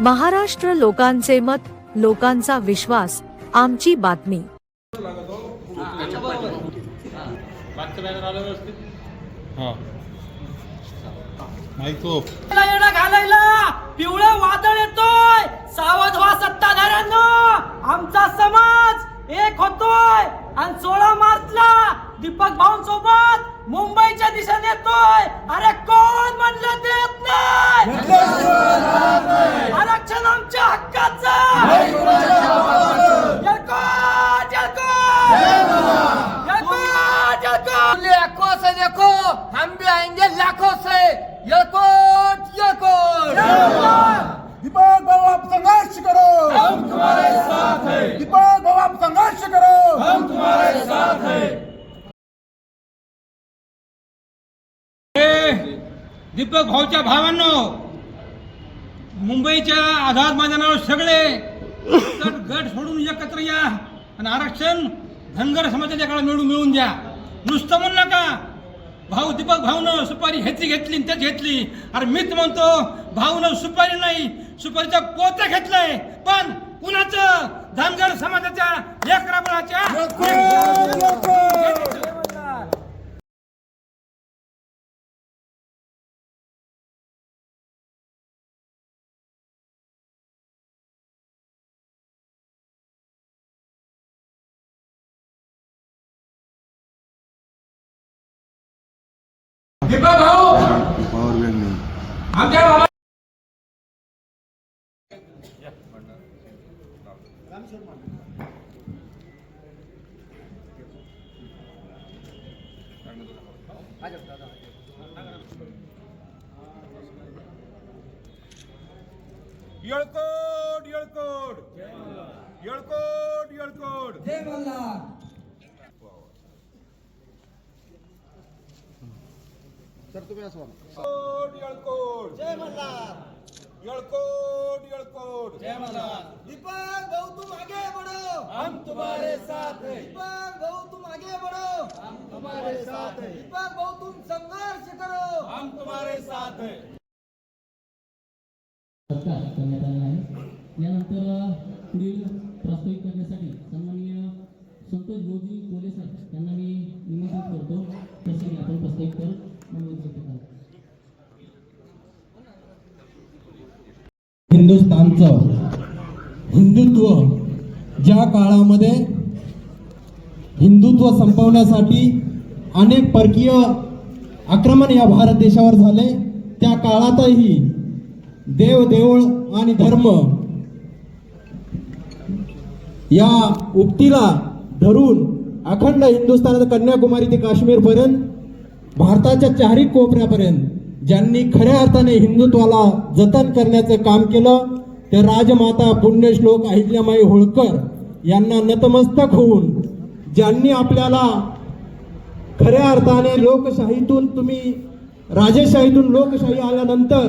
महाराष्ट्र लोकांचे मत, लोकांचा विश्वास, आमची बातमी। घालायला पिवळं वादळ येतोय, सावध व्हा सत्ताधाऱ्यांनो, आमचा समाज एक होतोय आणि 16 मार्चला दीपक भाऊंसोबत मुंबईच्या दिशेने येतोय। अरे कोण म्हणलं देत नाही? आरक्षण आमच्या हक्काचं। लाखों से देखो, हम भी आएंगे लाखों से। यलकोट यलकोट। दीपक भाऊ आप संघर्ष करो, हम तुम्हारे साथ हैं। दीपक भाऊ आप संघर्ष करो, हम तुम्हारे साथ हैं। दीपक भाऊच्या भावांनो, मुंबईच्या आझाद मैदानावर सगळे गट सोडून एकत्र या आणि आरक्षण धनगर समाजाच्या काळात मिळून द्या। नुसतं म्हणू नका भाऊ दीपक भाऊनं सुपारी घेतली त्याच घेतली। अरे मीच म्हणतो भाऊनं सुपारी नाही, सुपारीचा पोतं घेतलंय, पण कुणाचं? धनगर समाजाच्या लेकराबाळाच्या। दीपक भाऊ आमच्या बाबा येळकोट येळकोट येळकोट येळकोट। जय मल्हार। सर तुम्ही असवा। येळकोट जय मल्हार। येळकोट येळकोट जय मल्हार। दीपक भाऊ तुम आगे बढ़ो, हम तुम्हारे साथ हैं। दीपक भाऊ तुम आगे बढ़ो, हम तुम्हारे साथ हैं। दीपक भाऊ तुम संघर्ष करो, हम तुम्हारे साथ हैं। सत्कार करण्यात आला आहे। यानंतर पुढील प्रस्तावित करण्यासाठी सन्माननीय संतोष भाऊजी कोले सर यांना मी निमंत्रित करतो। तसे आपण प्रस्तावित कर हिंदुस्थानचं हिंदुत्व ज्या काळामध्ये हिंदुत्व संपवण्यासाठी अनेक परकीय आक्रमण या भारत देशावर झाले, त्या काळातही देव देऊळ आणि धर्म या उक्तीला धरून अखंड हिंदुस्थानात कन्याकुमारी ते काश्मीर पर्यंत भारताच्या चारही कोपऱ्यापर्यंत ज्यांनी खऱ्या अर्थाने हिंदुत्वाला जतन करण्याचं काम केलं ते राजमाता पुण्यश्लोक अहिल्यामाई होळकर यांना नतमस्तक होऊन, ज्यांनी आपल्याला खऱ्या अर्थाने लोकशाहीतून तुम्ही राजेशाहीतून लोकशाही आल्यानंतर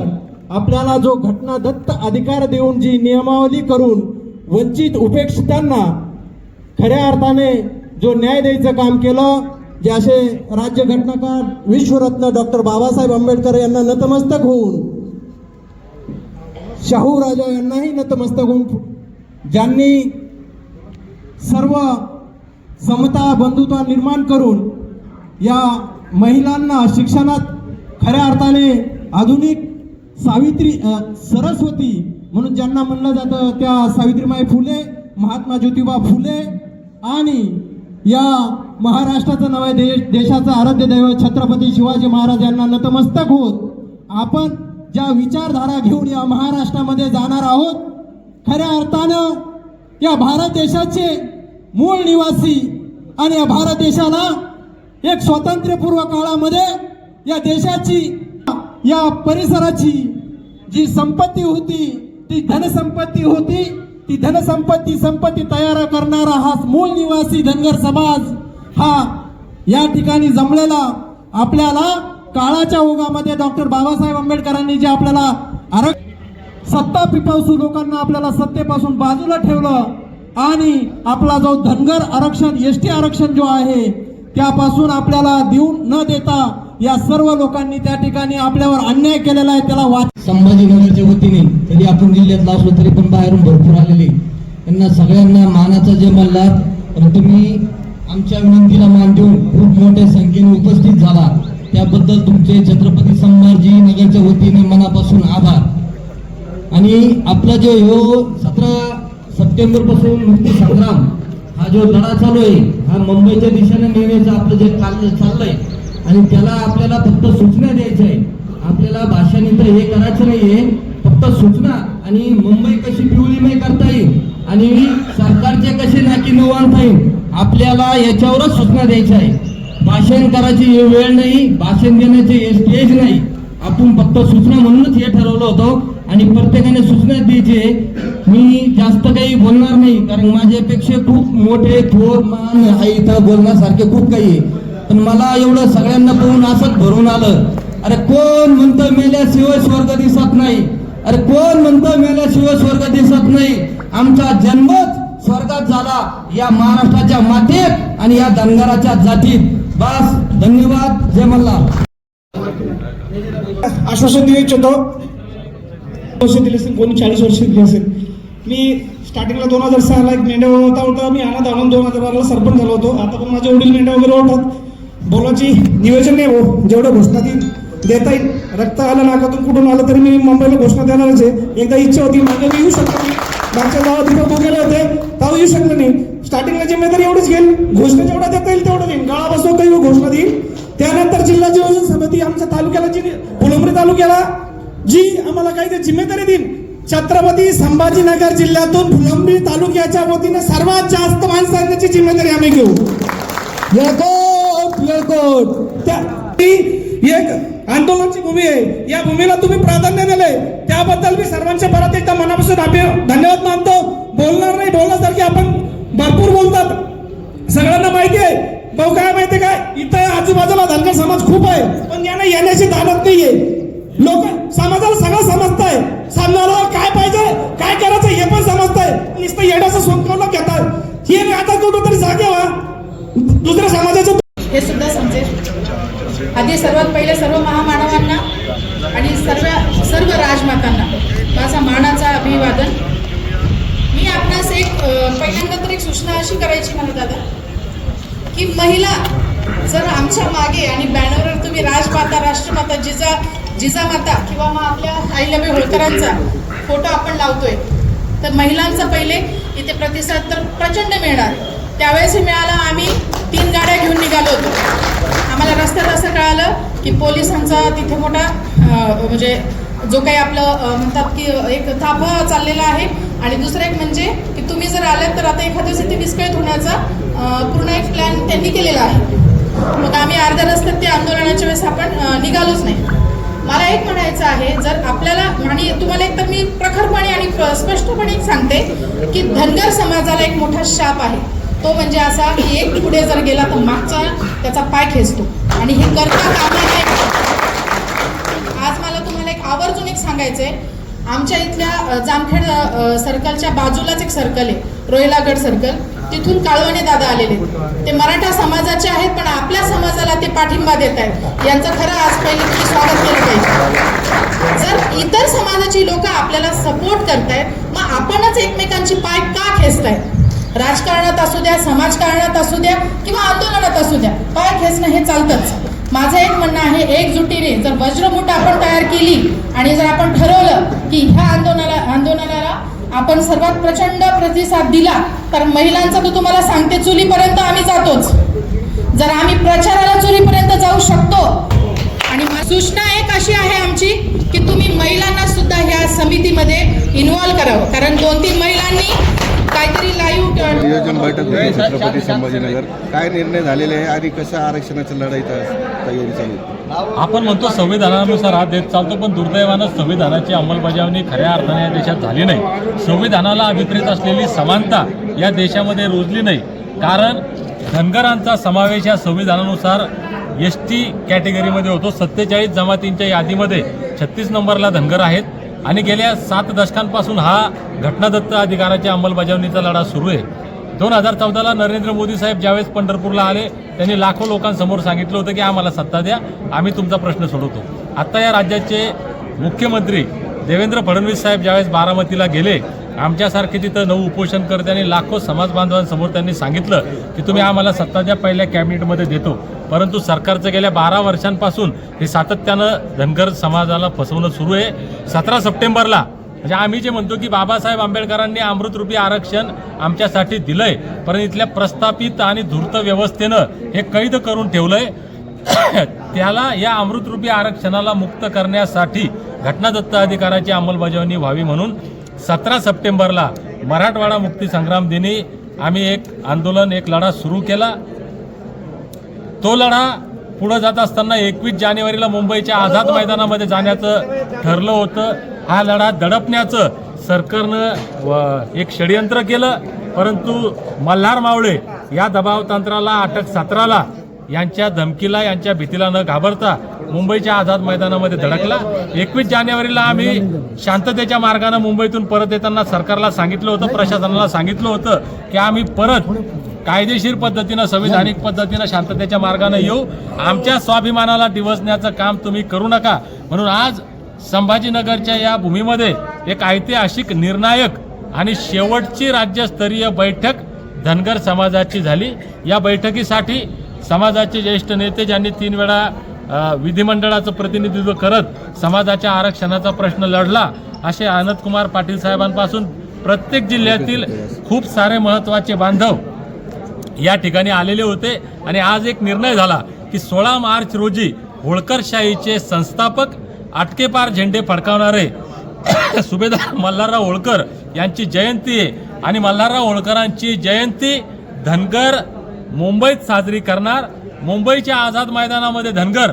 आपल्याला जो घटनादत्त अधिकार देऊन जी नियमावली करून वंचित उपेक्षितांना खऱ्या अर्थाने जो न्याय द्यायचं काम केलं, जे असे राज्यघटनाकार विश्वरत्न डॉक्टर बाबासाहेब आंबेडकर यांना नतमस्तक होऊन, शाहू राजा यांनाही नतमस्तक होऊन, ज्यांनी सर्व समता बंधुता निर्माण करून या महिलांना शिक्षणात खऱ्या अर्थाने आधुनिक सावित्री सरस्वती म्हणून ज्यांना म्हणलं जातं, त्या सावित्रीबाई फुले, महात्मा ज्योतिबा फुले आणि या महाराष्ट्राचं नवे देशाचं आराध्य दैवत छत्रपती शिवाजी महाराज यांना नतमस्तक होत आपण ज्या विचारधारा घेऊन या महाराष्ट्रामध्ये जाणार आहोत, खऱ्या अर्थानं या भारत देशाचे मूळ निवासी आणि या भारत देशाला एक स्वातंत्र्यपूर्व काळामध्ये या देशाची या परिसराची जी संपत्ती होती ती धनसंपत्ती होती, ती संपत्ती तयार करणारा हा मूळ निवासी धनगर समाज हा या ठिकाणी जमलेला आपल्याला काळाच्या ओघामध्ये डॉक्टर बाबासाहेब आंबेडकरांनी जे आपल्याला सत्ता पिपासू लोकांना आपल्याला सत्तेपासून बाजूला ठेवलं आणि आपला जो धनगर आरक्षण एसटी आरक्षण जो आहे त्यापासून आपल्याला देऊन न देता या सर्व लोकांनी त्या ठिकाणी आपल्यावर अन्याय केलेला आहे त्याला संभाजीनगरच्या वतीने तरी आपण जिल्ह्यात असलो तरी पण बाहेरून भरपूर आलेले यांना सगळ्यांना मानाचा जय मल्हार. तर तुम्ही आमच्या विनंतीला मान देऊन खूप मोठ्या संख्येने उपस्थित झाला त्याबद्दल तुमचे छत्रपती संभाजीनगरच्या वतीने मनापासून आभार. आणि आपला जो 17 सप्टेंबर पासून मुक्ती संग्राम हा जो लढा चालू आहे हा मुंबईच्या दिशेने नेण्याचं आपलं जे चाललंय आणि त्याला आपल्याला फक्त सूचना द्यायच्या आहे. आपल्याला भाषण इथं हे करायचं नाहीये, फक्त सूचना आणि मुंबई कशी पिवळीमय करता येईल आणि सरकारचे कसे नाकी नऊ आणता येईल आपल्याला याच्यावरच सूचना द्यायच्या आहे. भाषण करायची वेळ नाही, भाषण देण्याचे स्टेज नाही. आपण फक्त सूचना म्हणूनच हे ठरवलं होतं आणि प्रत्येकाने सूचना द्यायची. मी जास्त काही बोलणार नाही कारण माझ्यापेक्षा खूप मोठे थोर मान आहे इथं बोलण्यासारखे खूप काही आहे. पण मला एवढं सगळ्यांना पाहून असंच भरून आलं, अरे कोण म्हणतं मेल्याशिवाय स्वर्ग दिसत नाही, अरे कोण म्हणतं मेल्याशिवाय स्वर्ग दिसत नाही. आमचा जन्मच स्वर्गात झाला या महाराष्ट्राच्या मातीत आणि या धनगराच्या जातीत. बस, धन्यवाद, जय मल्हार. आश्वासन देऊ इच्छितो. वर्ष दिले असेल, कोणी 40 वर्ष दिली असेल. मी स्टार्टिंगला 2006ला एक मेंढ्या होता मी अनाथ आणून 2012ला सरपंच झालो होतो. आता पण माझे वडील मेंढ्या वगैरे ओळखतात. बोलायची नियोजन नाही हो, जेवढं घोषणा देता येईल. रक्त आलं नाकातून कुठून आलं तरी मी मुंबईला घोषणा देणारच आहे. एकदा इच्छा होती मागे मी येऊ शकतो नाही, मागच्या गावात तिकडे गेले होते तेव्हा येऊ शकलं नाही. स्टार्टिंगला जिम्मेदारी एवढीच घेईल, घोषणा जेवढा देता येईल तेवढं देईल. गाळा बसवून काही घोषणा देईल. त्यानंतर जिल्हा नियोजन समिती आमच्या तालुक्याला जी फुलंब्री तालुक्याला जी आम्हाला काही ते जिम्मेदारी देईल, छत्रपती संभाजीनगर जिल्ह्यातून फुलंब्री तालुक्याच्या वतीने सर्वात जास्त माणसं आणण्याची जिम्मेदारी आम्ही घेऊ. एक आंदोलनाची भूमी आहे, या भूमीला तुम्ही प्राधान्य दिले त्याबद्दल मी सर्वांच्या परत एकदा मनापासून धन्यवाद मानतो. बोलणार नाही, बोलण्यासारखी आपण भरपूर बोलतात, सगळ्यांना माहिती आहे. भाऊ काय माहिती काय, इथं आजूबाजूला धनगर समाज खूप आहे पण यांना येण्याची दानत नाहीये. लोक समाजाला सगळं समजताय, सामन्याला काय पाहिजे काय करायचं हे पण समजताय, नुसतं येण्याचं सोपवलं घेतात. हे आता कुठंतरी जागे व्हा, दुसऱ्या समाजाचं हे सुद्धा समजेल. आधी सर्वात पहिले सर्व महामानवांना आणि सर्व राजमातांना माझा मानाचा अभिवादन. मी आपणास पहिल्यांदा तर एक सूचना अशी करायची मला दादा की महिला जर आमच्या मागे आणि बॅनरवर तुम्ही राजमाता, राष्ट्रमाता, जिजामाता किंवा मग आपल्या अहिल्याबाई होळकरांचा फोटो आपण लावतोय तर महिलांचा पहिले इथे प्रतिसाद तर प्रचंड मिळणार. त्यावेळेस मिळाला, आम्ही 3 गाड्या घेऊन निघालो होतो. आम्हाला रस्त्यात असं कळालं की पोलिसांचा तिथे मोठा म्हणजे जो काही आपलं म्हणतात की एक थापा चाललेला आहे आणि दुसरं एक म्हणजे की तुम्ही जर आलात तर आता एखाद्या इथे विस्कळीत होण्याचा पूर्ण एक प्लॅन त्यांनी केलेला आहे. मग आम्ही अर्ध्या रस्त्यात ते आंदोलनाच्या वेळेस आपण निघालोच नाही. मला एक म्हणायचं आहे, जर आपल्याला आणि तुम्हाला एक तर मी प्रखरपणे आणि स्पष्टपणे सांगते की धनगर समाजाला एक मोठा शाप आहे. तो म्हणजे असा की एक पुढे जर गेला तर मागचा त्याचा पाय खेचतो आणि हे करता कामा नये. आज मला तुम्हाला एक आवर्जून एक सांगायचंय, आमच्या इथल्या जामखेड सर्कलच्या बाजूलाच एक सर्कल आहे, रोहिलागड सर्कल, तिथून काळवणे दादा आलेले. ते मराठा समाजाचे आहेत पण आपल्या समाजाला ते पाठिंबा देत आहेत. यांचं खरं आज पहिले तुम्ही स्वागत केलं पाहिजे. जर इतर समाजाची लोक आपल्याला सपोर्ट करतायत मग आपणच एकमेकांची पाय का खेचतायत? राजकारणात असू द्या, समाजकारणात असू द्या किंवा आंदोलनात असू द्या, पाय खेचणं हे चालतंच. माझं एक म्हणणं आहे, एकजुटीने जर वज्रमुठ आपण तयार केली आणि जर आपण ठरवलं की ह्या आंदोलनाला आपण सर्वात प्रचंड प्रतिसाद दिला तर महिलांचा तर तुम्हाला सांगते चुलीपर्यंत आम्ही जातोच. जर आम्ही प्रचाराला चुलीपर्यंत जाऊ शकतो. आणि सूचना एक अशी आहे आमची की तुम्ही महिलांना सुद्धा ह्या समितीमध्ये इन्व्हॉल्व करावं, कारण 2-3 महिलांनी काहीतरी लाईव्ह नियोजन बैठक होती छत्रपती संभाजीनगर. काय निर्णय झालेले आहे आणि कसं आरक्षणाचं लढाईचा तयारी चालू आहे? आपण म्हणतो संविधानानुसार हा देश चालतो, पण दुर्दैवानं संविधानाची अंमलबजावणी खऱ्या अर्थाने या देशात झाली नाही. संविधानाला अभिप्रेत असलेली समानता या देशामध्ये रुजली नाही. कारण धनगरांचा समावेश या संविधानानुसार ST कॅटेगरीमध्ये होतो. 47 जमातींच्या यादीमध्ये 36 नंबरला धनगर आहेत आणि गेल्या 7 दशकांपासून हा घटनादत्त अधिकाराच्या अंमलबजावणीचा लढा सुरू आहे. 2014ला नरेंद्र मोदी साहेब ज्यावेळेस पंढरपूरला आले त्यांनी लाखो लोकांसमोर सांगितलं होतं की आम्हाला सत्ता द्या, आम्ही तुमचा प्रश्न सोडवतो. आता या राज्याचे मुख्यमंत्री देवेंद्र फडणवीस साहेब ज्यावेळेस बारामतीला गेले, आमच्यासारखे तिथं 9 उपोषणकर्त्यांनी लाखो समाज बांधवांसमोर त्यांनी सांगितलं की तुम्ही आम्हाला सत्ता द्या, पहिल्या कॅबिनेटमध्ये देतो. परंतु सरकारचं गेल्या 12 वर्षांपासून हे सातत्यानं धनगर समाजाला फसवणं सुरू आहे. 17 सप्टेंबरला म्हणजे आम्ही जे म्हणतो की बाबासाहेब आंबेडकरांनी अमृतरूपी आरक्षण आमच्यासाठी दिलंय, परंतु इथल्या प्रस्थापित आणि धूर्त व्यवस्थेनं हे कैद करून ठेवलंय. त्याला या अमृतरूपी आरक्षणाला मुक्त करण्यासाठी घटनादत्त अधिकाराची अंमलबजावणी व्हावी म्हणून 17 सप्टेंबरला मराठवाडा मुक्ती संग्राम दिनी आम्ही एक आंदोलन, एक लढा सुरू केला. तो लढा पुढे जात असताना 21 जानेवारीला मुंबईच्या आझाद मैदानामध्ये जाण्याचं ठरलं होतं. हा लढा दडपण्याचं सरकारनं एक षडयंत्र केलं, परंतु मल्हार मावळे या दबावतंत्राला, अटक सत्राला, यांच्या धमकीला, यांच्या भीतीला न घाबरता मुंबईच्या आझाद मैदानामध्ये धडकला. 21 जानेवारीला आम्ही शांततेच्या मार्गाने मुंबईतून परत येताना सरकारला सांगितलं होतं, प्रशासनाला सांगितलं होतं की आम्ही परत कायदेशीर पद्धतीनं, संविधानिक पद्धतीनं शांततेच्या मार्गाने येऊ, आमच्या स्वाभिमानाला डिवचण्याचं काम तुम्ही करू नका. म्हणून आज संभाजीनगरच्या या भूमीमध्ये एक ऐतिहासिक, निर्णायक आणि शेवटची राज्यस्तरीय बैठक धनगर समाजाची झाली. या बैठकीसाठी समाजाचे ज्येष्ठ नेते ज्यांनी 3 वेळा विधिमंडळाचं प्रतिनिधित्व करत समाजाच्या आरक्षणाचा प्रश्न लढला, असे आनंदकुमार पाटील साहेबांपासून प्रत्येक जिल्ह्यातील खूप सारे महत्त्वाचे बांधव या ठिकाणी आलेले होते. आणि आज एक निर्णय झाला की 16 मार्च रोजी होळकरशाहीचे संस्थापक, अटकेपार झेंडे फडकावणारे सुभेदार मल्हारराव होळकर यांची जयंती आहे. आणि मल्हारराव होळकरांची जयंती धनगर मुंबईत साजरी करणार. मुंबईच्या आझाद मैदानामध्ये धनगर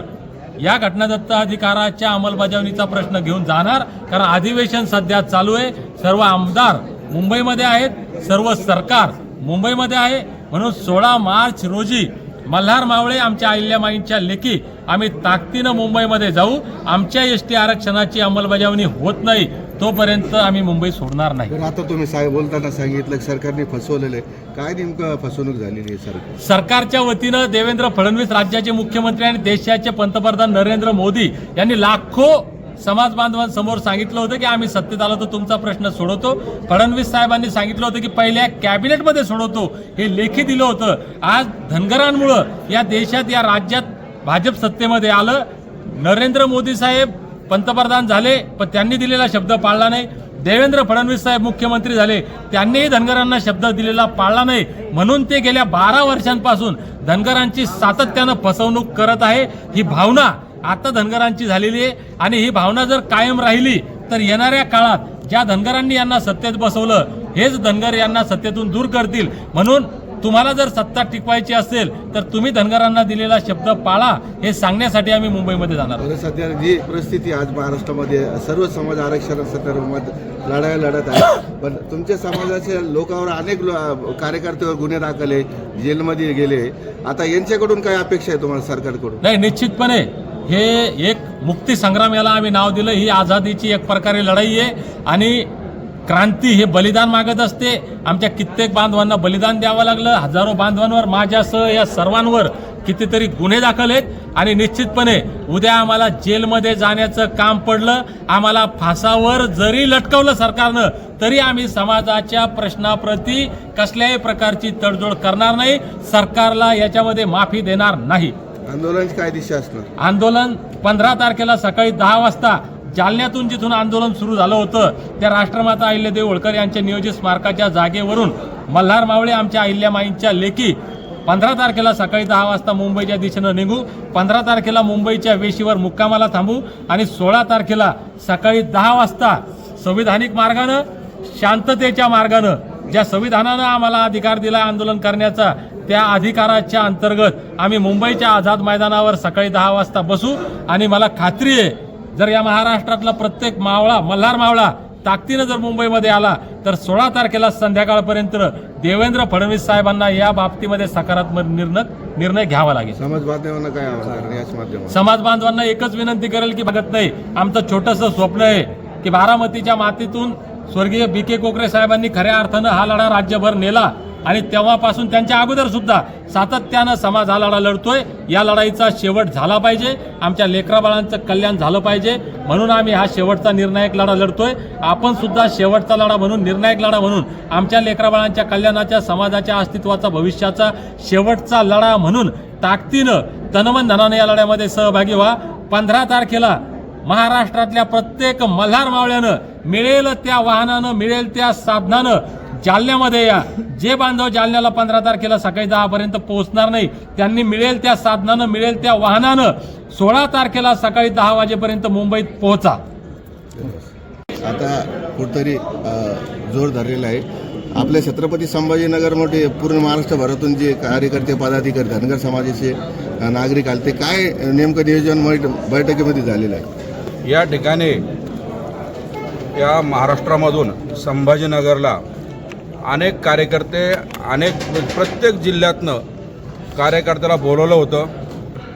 या घटनादत्त अधिकाराच्या अंमलबजावणीचा प्रश्न घेऊन जाणार, कारण अधिवेशन सध्या चालू आहे. सर्व आमदार मुंबईमध्ये आहेत, सर्व सरकार मुंबईमध्ये आहे. म्हणून 16 मार्च रोजी मल्हार मावळे, आमच्या अहिल्यामाईंच्या लेकी, आम्ही ताकदीनं मुंबईमध्ये जाऊ. आमच्या एसटी आरक्षणाची अंमलबजावणी होत नाही तोपर्यंत आम्ही मुंबई सोडणार नाही. तर आता तुम्ही बोलताना सांगितलं की सरकारने फसवलेलं आहे, काय नेमकं फसवणूक झालेली आहे? सरकारच्या वतीनं देवेंद्र फडणवीस राज्याचे मुख्यमंत्री आणि देशाचे पंतप्रधान नरेंद्र मोदी यांनी लाखो समाज बांधवांसमोर सांगितलं होतं की आम्ही सत्तेत आलो तर तुमचा प्रश्न सोडवतो. फडणवीस साहेबांनी सांगितलं होतं की पहिल्या कॅबिनेटमध्ये सोडवतो, हे लेखी दिलं होतं. आज धनगरांमुळं या देशात, या राज्यात भाजप सत्तेमध्ये आलं. नरेंद्र मोदी साहेब पंतप्रधान झाले, पण त्यांनी दिलेला शब्द पाळला नाही. देवेंद्र फडणवीस साहेब मुख्यमंत्री झाले, त्यांनीही धनगरांना शब्द दिलेला पाळला नाही. म्हणून ते गेल्या 12 वर्षांपासून धनगरांची सातत्यानं फसवणूक करत आहे. ही भावना आता धनगरांची झालेली आहे. आणि ही भावना जर कायम राहिली तर येणाऱ्या काळात ज्या धनगरांनी यांना सत्तेत बसवलं, हेच धनगर यांना सत्तेतून दूर करतील. म्हणून तुम्हाला जर सत्ता टिकवायची असेल तर तुम्ही धनगरांना दिलेला शब्द पाळा, हे सांगण्यासाठी आम्ही मुंबईमध्ये जाणार. सध्या जी परिस्थिती आज महाराष्ट्रामध्ये, सर्व समाज आरक्षणासंदर्भात लढत आहे, पण तुमच्या समाजाच्या लोकांवर अनेक कार्यकर्त्यावर गुन्हे दाखल आहे, जेलमध्ये गेले. आता यांच्याकडून काय अपेक्षा आहे तुम्हाला सरकारकडून? नाही, निश्चितपणे हे एक मुक्ती संग्राम याला आम्ही नाव दिलं. ही आझादीची एक प्रकारे लढाई आहे आणि क्रांती हे बलिदान मागत असते. आमच्या कित्येक बांधवांना बलिदान द्यावं लागलं. हजारो बांधवांवर, माझ्यासह या सर्वांवर कितीतरी गुन्हे दाखल आहेत. आणि निश्चितपणे उद्या आम्हाला जेलमध्ये जाण्याचं काम पडलं, आम्हाला फासावर जरी लटकवलं सरकारनं, तरी आम्ही समाजाच्या प्रश्नाप्रती कसल्याही प्रकारची तडजोड करणार नाही. सरकारला याच्यामध्ये माफी देणार नाही. आंदोलनाची काय दिशा असणार? आंदोलन 15 तारखेला सकाळी 10 वाजता जालन्यातून जिथून आंदोलन सुरू झालं होतं, त्या राष्ट्रमाता अहिल्यादेवी होळकर यांच्या नियोजित स्मारकाच्या जागेवरून मल्हार मावळे, आमच्या अहिल्यामाईंच्या लेकी 15 तारखेला सकाळी 10 वाजता मुंबईच्या दिशेनं निघू. 15 तारखेला मुंबईच्या वेशीवर मुक्कामाला थांबू आणि 16 तारखेला सकाळी 10 वाजता संविधानिक मार्गानं, शांततेच्या मार्गानं, ज्या संविधानानं आम्हाला अधिकार दिला आंदोलन करण्याचा, त्या अधिकाराच्या अंतर्गत आम्ही मुंबईच्या आझाद मैदानावर सकाळी 10 वाजता बसू. आणि मला खात्री आहे, जर या महाराष्ट्रातला प्रत्येक मावळा, मल्हार मावळा ताकदीनं जर मुंबईमध्ये आला तर 16 तारखेला संध्याकाळपर्यंत देवेंद्र फडणवीस साहेबांना या बाबतीमध्ये सकारात्मक निर्णय घ्यावा लागेल. समाज बांधवांना काय आवाहन याच माध्यमातून? समाज बांधवांना एकच विनंती करेल की बघत नाही, आमचं छोटंसं स्वप्न आहे की बारामतीच्या मातीतून स्वर्गीय BK कोकरे साहेबांनी खऱ्या अर्थानं हा लढा राज्यभर नेला. आणि तेव्हापासून त्यांच्या अगोदर सुद्धा सातत्यानं समाज हा लढा लढतोय. या लढाईचा शेवट झाला पाहिजे, आमच्या लेकराबाळांचं कल्याण झालं पाहिजे, म्हणून आम्ही हा शेवटचा निर्णायक लढा लढतोय. आपण सुद्धा शेवटचा लढा म्हणून, निर्णायक लढा म्हणून, आमच्या लेकराबाळांच्या कल्याणाच्या, समाजाच्या अस्तित्वाचा, भविष्याचा शेवटचा लढा म्हणून ताकदीनं तनमन धनानं या लढ्यामध्ये सहभागी व्हा. 15 तारखेला महाराष्ट्रातल्या प्रत्येक मल्हार मावळ्यानं मिळेल त्या वाहनानं, मिळेल त्या साधनानं जालन्यामध्ये या. जे बांधव जालन्याला 15 तारखेला सकाळी 10 पर्यंत पोहोचणार नाही, त्यांनी मिळेल त्या साधनानं, मिळेल त्या वाहनानं 16 तारखेला सकाळी 10 वाजेपर्यंत मुंबईत पोहोचा. आता कुठतरी जोर धरलेला आहे. आपल्या छत्रपती संभाजीनगर मोठे पूर्ण महाराष्ट्रभरातून जे कार्यकर्ते, पदाधिकारी, धनगर समाजाचे नागरिक आले, ते काय नेमकं नियोजन बैठकीमध्ये झालेलं आहे? या ठिकाणी या महाराष्ट्रामधून संभाजीनगरला अनेक कार्यकर्ते, प्रत्येक जिल्ह्यातनं कार्यकर्त्याला बोलवलं होतं.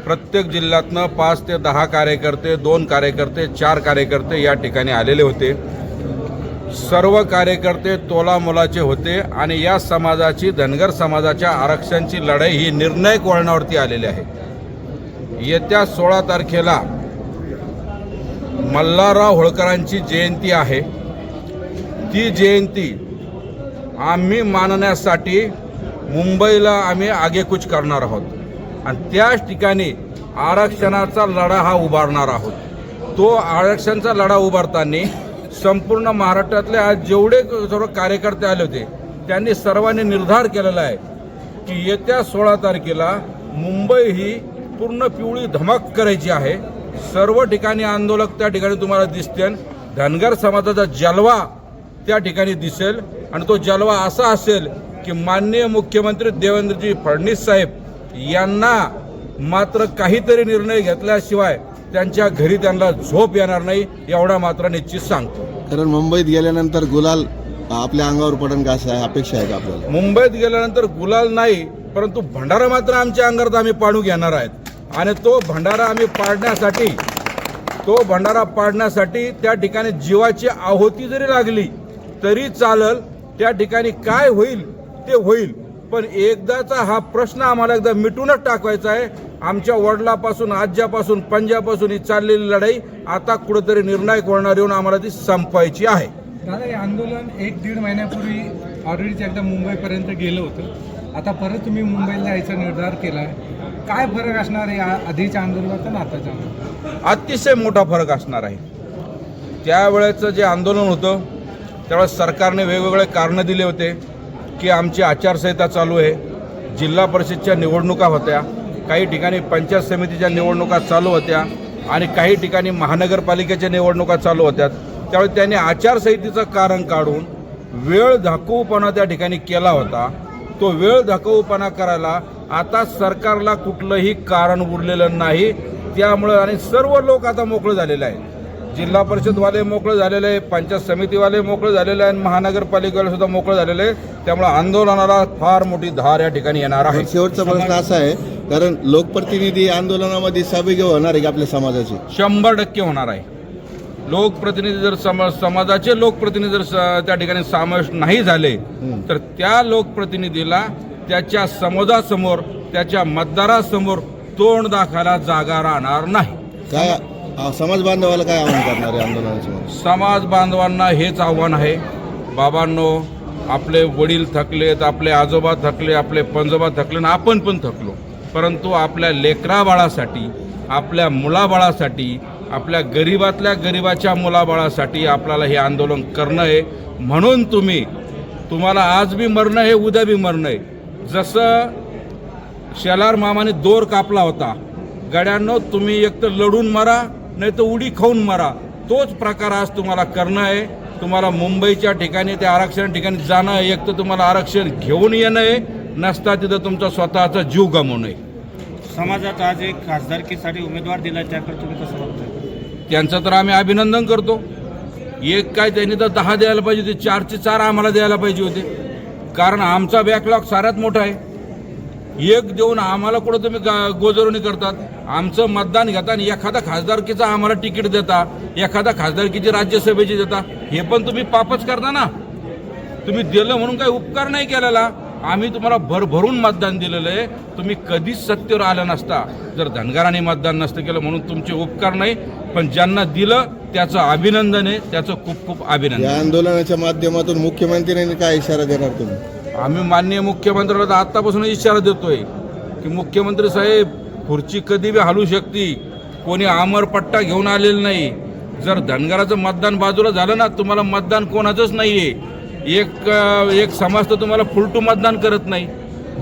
प्रत्येक जिल्ह्यातनं 5 ते 10 कार्यकर्ते, 2 कार्यकर्ते, 4 कार्यकर्ते या ठिकाणी आलेले होते. सर्व कार्यकर्ते तोलामोलाचे होते आणि या समाजाची, धनगर समाजाच्या आरक्षणाची लढाई ही निर्णायक वळणावरती आलेली आहे. येत्या 16 तारखेला मल्हारराव होळकरांची जयंती आहे. ती जयंती आम्ही मानण्यासाठी मुंबईला आम्ही आगेकूच करणार आहोत आणि त्याच ठिकाणी आरक्षणाचा लढा हा उभारणार आहोत. तो आरक्षणाचा लढा उभारताना संपूर्ण महाराष्ट्रातले आज जेवढे सर्व कार्यकर्ते आले होते त्यांनी सर्वांनी निर्धार केलेला आहे की येत्या 16 तारखेला मुंबई ही पूर्ण पिवळी धमक करायची आहे. सर्व ठिकाणी आंदोलक त्या ठिकाणी तुम्हाला दिसतील. धनगर समाजाचा जलवा त्या ठिकाणी दिसेल आणि तो जलवा असा असेल की माननीय मुख्यमंत्री देवेंद्रजी फडणवीस साहेब यांना मात्र काहीतरी निर्णय घेतल्याशिवाय त्यांच्या घरी त्यांना झोप येणार नाही, एवढा मात्र निश्चित सांगतो. कारण मुंबईत गेल्यानंतर गुलाल आपल्या अंगावर पडन का अशी अपेक्षा आहे का आपल्याला? मुंबईत गेल्यानंतर गुलाल नाही, परंतु भंडारा मात्र आमच्या अंगावर आम्ही पाडू घेणार आहेत आणि तो भंडारा आम्ही पाडण्यासाठी त्या ठिकाणी जीवाची आहुती जरी लागली तरी चालल. त्या ठिकाणी काय होईल ते होईल, पण एकदाचा हा प्रश्न आम्हाला एकदा मिटूनच टाकवायचा आहे. आमच्या वडिलापासून, आज्यापासून, पंजापासून ही चाललेली लढाई आता कुठेतरी निर्णायक वळणावर येऊन आम्हाला ती संपवायची आहे. दादा, हे आंदोलन 1-1.5 महिन्यापूर्वी ऑलरेडी एकदा मुंबईपर्यंत गेलं होतं. आता परत तुम्ही मुंबईला जायचा निर्धार केला आहे. काय फरक असणार आहे आधीच्या आंदोलनात आणि आताच्या आंदोलनात? अतिशय मोठा फरक असणार आहे. त्यावेळेचं जे आंदोलन होतं त्यावेळेस सरकारने वेगवेगळे कारणं दिले होते की आमची आचारसंहिता चालू आहे, जिल्हा परिषदच्या निवडणुका होत्या, काही ठिकाणी पंचायत समितीच्या निवडणुका चालू होत्या आणि काही ठिकाणी महानगरपालिकेच्या निवडणुका चालू होत्या. त्यावेळी त्यांनी आचारसंहितेचं कारण काढून वेळ धाकवूपणा त्या ठिकाणी केला होता. तो वेळ धाकवूपणा करायला आता सरकारला कुठलंही कारण उरलेलं नाही. त्यामुळं आणि सर्व लोक आता मोकळे झालेले आहेत. जिल्हा परिषदवाले मोकळे झालेले आहे, पंचायत समितीवाले मोकळे झालेले आहे, महानगरपालिकेवाले सुद्धा मोकळे झालेले आहे. त्यामुळे आंदोलनाला फार मोठी धार या ठिकाणी येणार आहे. शेवटचा प्रश्न असा आहे, कारण लोकप्रतिनिधी आंदोलनामध्ये सहभागी होणार आहे की आपल्या समाजाचे? 100% होणार आहे. लोकप्रतिनिधी जर समाजाचे लोकप्रतिनिधी जर त्या ठिकाणी समावेश नाही झाले तर त्या लोकप्रतिनिधीला त्याच्या समाजासमोर, त्याच्या मतदारासमोर तोंड दाखवायला जागा राहणार नाही. काय समाज बांधवाला काय आव्हान करणार आहे आंदोलनासमोर? समाज बांधवांना हेच आव्हान आहे, बाबांनो, आपले वडील थकलेत, आपले आजोबा थकले, आपले पंजोबा थकले आणि आपण पण थकलो, परंतु आपल्या लेकराबाळासाठी, आपल्या मुलाबाळासाठी, आपल्या गरीबातल्या गरीबाच्या मुलाबाळासाठी आपल्याला हे आंदोलन करणं आहे. म्हणून तुम्हाला आज बी मरणं आहे, उद्या बी मरणं आहे. जसं शेलार मामाने दोर कापला होता, गड्यांनो तुम्ही एक तर लढून मरा नाही तर उडी खाऊन मरा, तोच प्रकार आज तुम्हाला करणं आहे. तुम्हाला मुंबईच्या ठिकाणी त्या आरक्षण ठिकाणी जाणं आहे, एक तर तुम्हाला आरक्षण घेऊन येणं आहे, नसता तिथं तुमचा स्वतःचा जीव गमवणं आहे. समाजात आज एक खासदारकीसाठी उमेदवार दिला, त्याकडे तुम्ही कसं बघताय? त्यांचं तर आम्ही अभिनंदन करतो. एक काय त्यांनी तर 10 द्यायला पाहिजे होते, 4चे 4 आम्हाला द्यायला पाहिजे होते, कारण आमचा बॅकलॉग साऱ्यात मोठा आहे. एक देऊन आम्हाला कुठं तुम्ही गोजरवणी करतात. आमचं मतदान घेता आणि एखादा खासदारकीचा आम्हाला तिकीट देता, एखादा खासदारकीची राज्यसभेची देता, हे पण तुम्ही पापच करता ना. तुम्ही दिलं म्हणून काही उपकार नाही केलेला. आम्ही तुम्हाला भरभरून मतदान दिलेलं आहे. तुम्ही कधीच सत्तेवर आला नसता जर धनगरांनी मतदान नसतं केलं, म्हणून तुमचे उपकार नाही, पण ज्यांना दिलं त्याचं अभिनंदन आहे, त्याचं खूप खूप अभिनंदन. या आंदोलनाच्या माध्यमातून मुख्यमंत्र्यांनी काय इशारा देणार तुम्ही? आम्ही माननीय मुख्यमंत्र्याला तर आत्तापासून इशारा देतोय की मुख्यमंत्री साहेब, खुर्ची कधी बी हलू शकते, कोणी आमरपट्टा घेऊन आलेलं नाही. जर धनगराचं मतदान बाजूला झालं ना, तुम्हाला मतदान कोणाचंच नाही आहे. एक समाज तर तुम्हाला फुलटू मतदान करत नाही.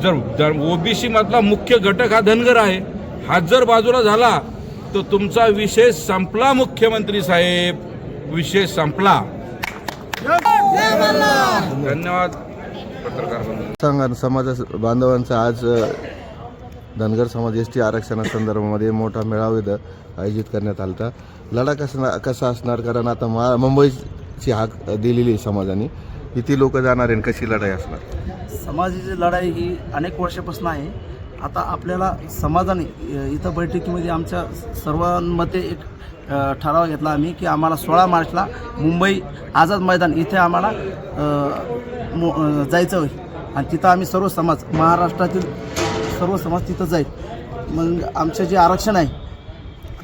जर ओबीसी मधला मुख्य घटक हा धनगर आहे, हा जर बाजूला झाला तर तुमचा विषय संपला मुख्यमंत्री साहेब, विषय संपला. धन्यवाद. पत्रकार समाज बांधवांचा आज धनगर समाज एस टी आरक्षणासंदर्भामध्ये मोठा मेळावा इथं आयोजित करण्यात आला. लढा कसा असणार, कारण आता मुंबईची हाक दिलेली समाजाने, किती लोक जाणार आहे, कशी लढाई असणार? समाजाची लढाई ही अनेक वर्षापासून आहे. आता आपल्याला समाजाने इथं बैठकीमध्ये आमच्या सर्वांमध्ये एक ठराव घेतला आम्ही की आम्हाला 16 मार्चला मुंबई आझाद मैदान इथे आम्हाला जायचं होईल आणि तिथं आम्ही सर्व समाज, महाराष्ट्रातील सर्व समाज तिथं जाईल. मग आमचं जे आरक्षण आहे,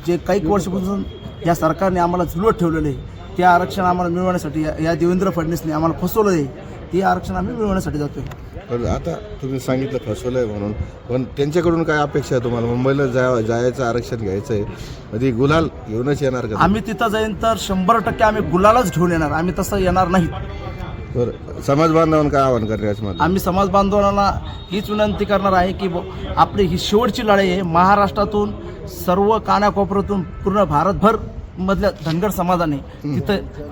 जे काही वर्षापासून या सरकारने आम्हाला झुलवत ठेवलेलं आहे, ते आरक्षण आम्हाला मिळवण्यासाठी या देवेंद्र फडणवीसने आम्हाला फसवलं आहे, ते आरक्षण आम्ही मिळवण्यासाठी जातोय. पण आता तुम्ही सांगितलं फसवलं आहे म्हणून, पण त्यांच्याकडून काय अपेक्षा आहे तुम्हाला? मुंबईला जायचं आरक्षण घ्यायचं आहे, म्हणजे गुलाल घेऊनच येणार का? आम्ही तिथं जाईन तर 100% आम्ही गुलालच घेऊन येणार, आम्ही तसं येणार नाही. बरं, समाज बांधवांना काय आवाहन करण्याचं? आम्ही समाज बांधवांना हीच विनंती करणार आहे की आपली ही शेवटची लढाई आहे. महाराष्ट्रातून सर्व कानाकोपऱ्यातून पूर्ण भारतभर मधल्या धनगर समाजाने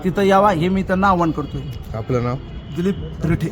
तिथं यावा, हे मी त्यांना आवाहन करतोय. आपलं नाव? दिलीप रिठे.